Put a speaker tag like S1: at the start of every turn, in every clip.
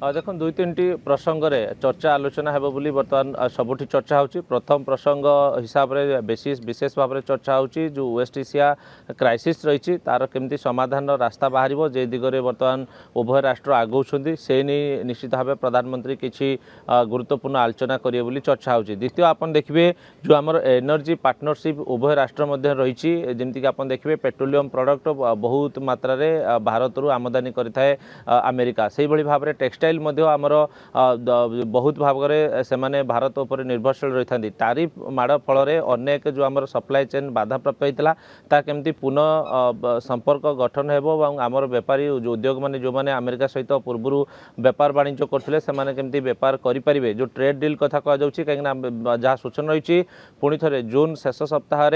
S1: देखो दुई तीन टी प्रसंग रे चर्चा आलोचना हेबो बोली बर्तमान सबुठी चर्चा होची। प्रथम प्रसंग हिसाब रे विशेष भाव में चर्चा होची जो वेस्ट एशिया क्राइसिस रही तार केमती समाधान रास्ता बाहर जे दिगरे बर्तमान उभय राष्ट्र आगौछंती से नहीं निश्चित भाव प्रधानमंत्री किसी गुरुत्वपूर्ण आलोचना करिए बोली चर्चा होची। द्वितीय आपन देखिए जो आमर एनर्जी पार्टनरशिप उभय राष्ट्र मध्य रही जमीक आप देखिए पेट्रोलियम प्रोडक्ट बहुत मात्रा रे भारत रु आमदानी करिथाए अमेरिका से भाई भाव में टेक्सटाइल आमर बहुत भाव में से भारत उपर निर्भरशील रही था। तारिफ माड़ फल अनेक जो आमर सप्लाई चेन बाधा प्राप्त होता ता केमती पुनः संपर्क गठन हेबो आमर बेपारी उद्योग मैंने जो मैंने अमेरिका सहित पूर्व बेपार वाणिज्य करते हैं केमती बेपार करें जो ट्रेड डील कथा कहुच्छी कहीं जहाँ सूचना रही पुणी थे जून शेष सप्ताह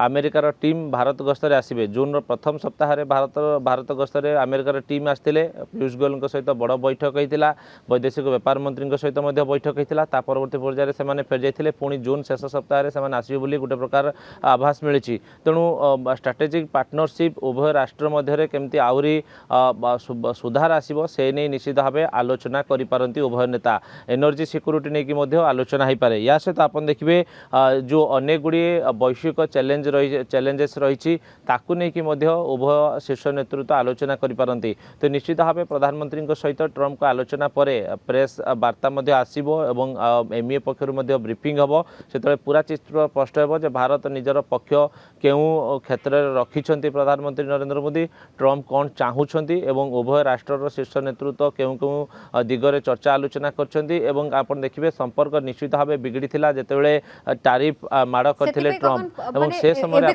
S1: अमेरिकार टीम भारत गस्तर आसवे जून प्रथम सप्ताह भारत गस्तर अमेरिकार टीम आसते पीयूष गोयल सहित बड़ बैठक होता वैदेशिक व्यापार मंत्री सहित बैठक होता परवर्त पर्यायर से फेर जाते पुणी जून शेष सप्ताह से आसवे बोली गोटे प्रकार आभास मिली। तेणु स्ट्राटेजिक पार्टनरशिप उभय राष्ट्र मध्य केमती आहरी सुधार आसो से नहीं निश्चित भाव आलोचना करिपारंती उभय नेता। एनर्जी सिक्योरिटी नहीं कि आलोचना हो पारे। या सहित आप देखिए जो अनेक गुड़ी वैश्विक चैलेंजेस रही उभय शीर्ष नेतृत्व आलोचना करिपारंती। तो निश्चित भाव प्रधानमंत्री सहित ट्रम्प को आलोचना पर प्रेस वार्ता आसो और एमईए पक्षर ब्रीफिंग हम से पूरा चित्र स्पष्ट हो भारत निजर पक्ष क्यों क्षेत्र में रखिंट प्रधानमंत्री नरेंद्र मोदी ट्रम्प कौन चाहूँगी एवं उभय राष्ट्र शीर्ष नेतृत्व क्यों क्यों दिगरे चर्चा आलोचना कर देखिए संपर्क निश्चित भाव बिगड़ी जितेबाला टारिफ माड़ करते ट्रम्प से समय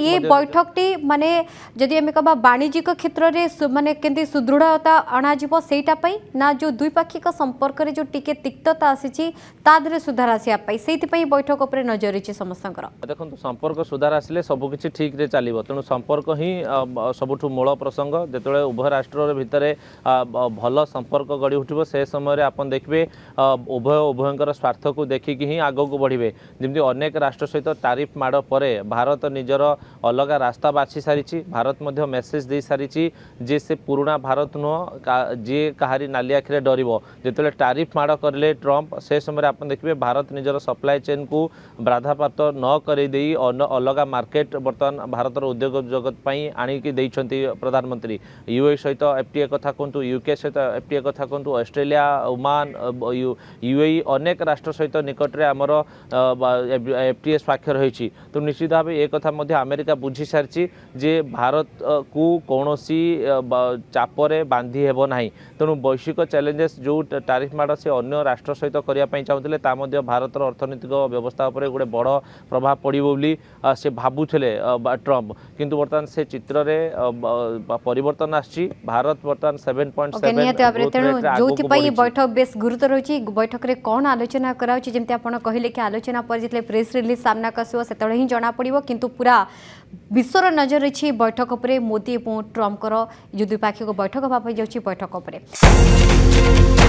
S2: ये बैठकटी माने जदि आम कह वाणिज्यिक क्षेत्र में माने केंती सुदृढ़ता अणाजिबो सेटा पई ना जो द्विपाक्षिक संपर्क रे जो टिके तिक्तता आसी तादरे सुधार आसिया पई सेति पई बैठक उपरे नजर रही समस्तकर।
S1: देखो संपर्क सुधार आसिले सबकिछि ठीक रे चलिबो तेणु संपर्क ही सबुठु मूल प्रसंग जेतेबेले उभय राष्ट्र भितर भल संपर्क गढ़ी उठिबो से समय आपन देखबे उभयंकर स्वार्थ को देखिकी ही आग को बढ़े जमी अनेक राष्ट्र सहित तारिफ माड़ पर भारत निजर अलग रास्ता बाछि सारी भारत मध्य मेसेज दे सारी जे से पुराना भारत नुह जी कहारी नाली आखिरे डरब जिते टारिफ माड़ करें ट्रम्प से समय आप देखिए भारत निजर सप्लाई चेन को बाधाप्राप्त न करदे अलग मार्केट बर्तमान भारत उद्योग जगत आणिकी प्रधानमंत्री यूए सहित एफटीए कथा कहतु यूके सहित एफटीए कथा कहतु ऑस्ट्रेलिया ओमान यूएई अनेक राष्ट्र सहित निकट में आमर एफटीए स्वाक्षर होती। तो निश्चित भाव ये कथा अमेरिका बुझी सारी जे भारत को कौन चापरे बांधी हेब ना। तेणु वैश्विक चैलेंजेस जो टारिफ माड़ से अन्य राष्ट्र सहित करने चाहते भारत अर्थनैतिक व्यवस्था पर गोटे बड़ प्रभाव पड़ो बोली से भावुले ट्रम्प किंतु बर्तमान से चित्र में परिवर्तन आसी भारत बर्तमान 7.7
S2: जो बैठक बेस गुरुतर रही बैठक में कौन आलोचना कराउछि कहले कि आलोचना पर जितने प्रेस रिलीज सामना आसो से ही जना पड़ो किंतु पूरा विश्वर नजर रही बैठक पर मोदी और ट्रम्प जो द्विपाक्षिक बैठक भाव जाऊँगी बैठक पर।